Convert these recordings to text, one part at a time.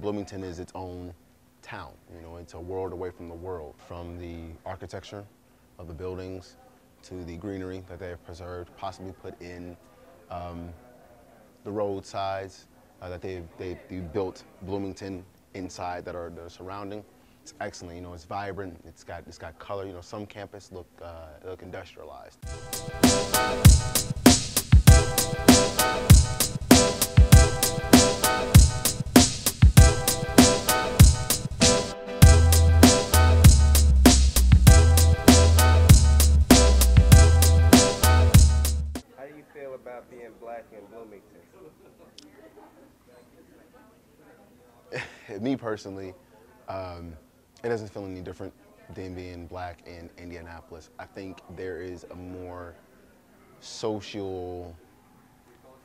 Bloomington is its own town. You know, it's a world away from the world, from the architecture of the buildings to the greenery that they have preserved, possibly put in the roadsides that they've built Bloomington inside that are surrounding. It's excellent. You know, it's vibrant. It's got color. You know, some campus look industrialized. How do you feel about being black in Bloomington? Me personally, it doesn't feel any different than being black in Indianapolis. I think there is a more social,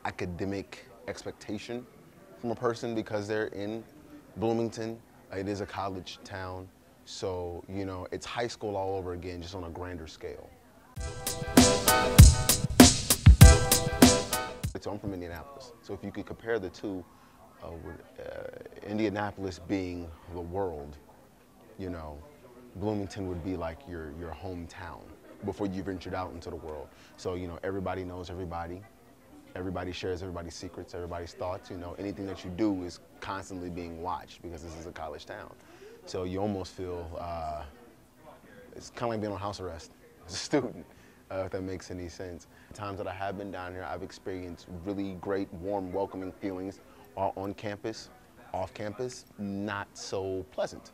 academic expectation from a person because they're in Bloomington. It is a college town, so you know it's high school all over again, just on a grander scale. So I'm from Indianapolis, so if you could compare the two, Indianapolis being the world, you know, Bloomington would be like your hometown before you ventured out into the world. So, you know, everybody knows everybody. Everybody shares everybody's secrets, everybody's thoughts. You know, anything that you do is constantly being watched because this is a college town. So you almost feel, it's kind of like being on house arrest as a student, if that makes any sense. The times that I have been down here, I've experienced really great, warm, welcoming feelings on campus. Off campus, not so pleasant.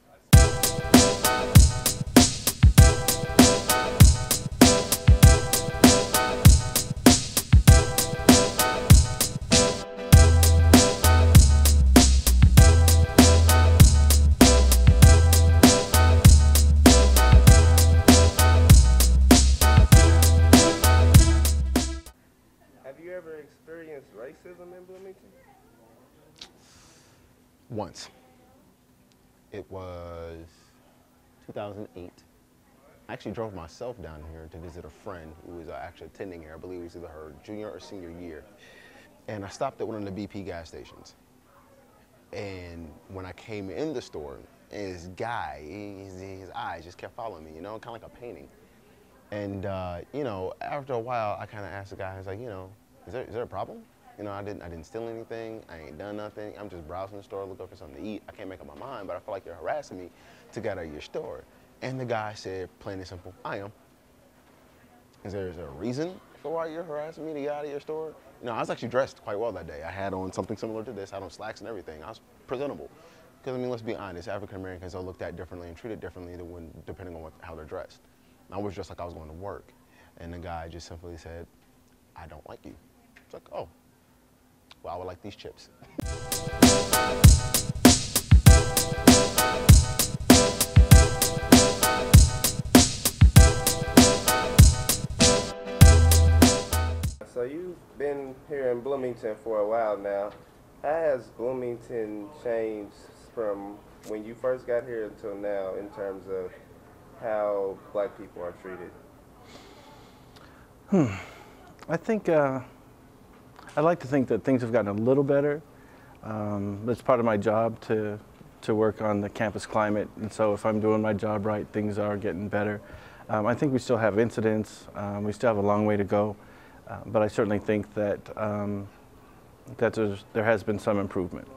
Have you ever experienced racism in Bloomington? Once. It was 2008. I actually drove myself down here to visit a friend who was actually attending here. I believe it was either her junior or senior year. And I stopped at one of the BP gas stations. And when I came in the store, this guy, his eyes just kept following me, you know, kind of like a painting. And, you know, after a while, I kind of asked the guy, I was like, you know, is there a problem? You know, I didn't steal anything. I ain't done nothing. I'm just browsing the store, looking for something to eat. I can't make up my mind, but I feel like you're harassing me to get out of your store. And the guy said, plain and simple, I am. Is there a reason for why you're harassing me to get out of your store? You know, I was actually dressed quite well that day. I had on something similar to this. I had on slacks and everything. I was presentable. Because, I mean, let's be honest, African Americans are looked at differently and treated differently depending on how they're dressed. I was dressed like I was going to work. And the guy just simply said, I don't like you. It's like, oh. Well, I would like these chips. So you've been here in Bloomington for a while now. How has Bloomington changed from when you first got here until now in terms of how black people are treated? I think I'd like to think that things have gotten a little better. It's part of my job to work on the campus climate, and so if I'm doing my job right, things are getting better. I think we still have incidents. We still have a long way to go, but I certainly think that there has been some improvement.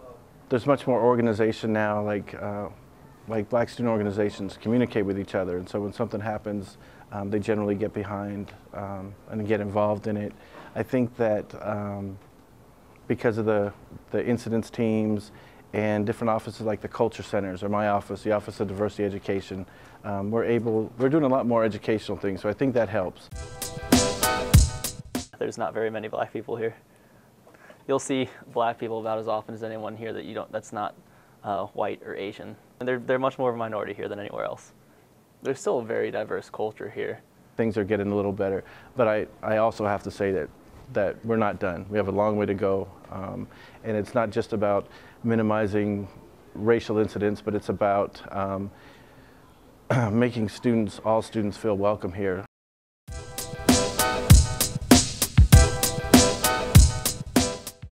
There's much more organization now, like black student organizations communicate with each other, and so when something happens, they generally get behind and get involved in it. I think that because of the incidents teams and different offices like the culture centers or my office, the Office of Diversity Education, we're doing a lot more educational things, so I think that helps. There's not very many black people here. You'll see black people about as often as anyone here that's not white or Asian. And they're much more of a minority here than anywhere else. There's still a very diverse culture here. Things are getting a little better, but I also have to say that we're not done. We have a long way to go, and it's not just about minimizing racial incidents, but it's about making all students feel welcome here.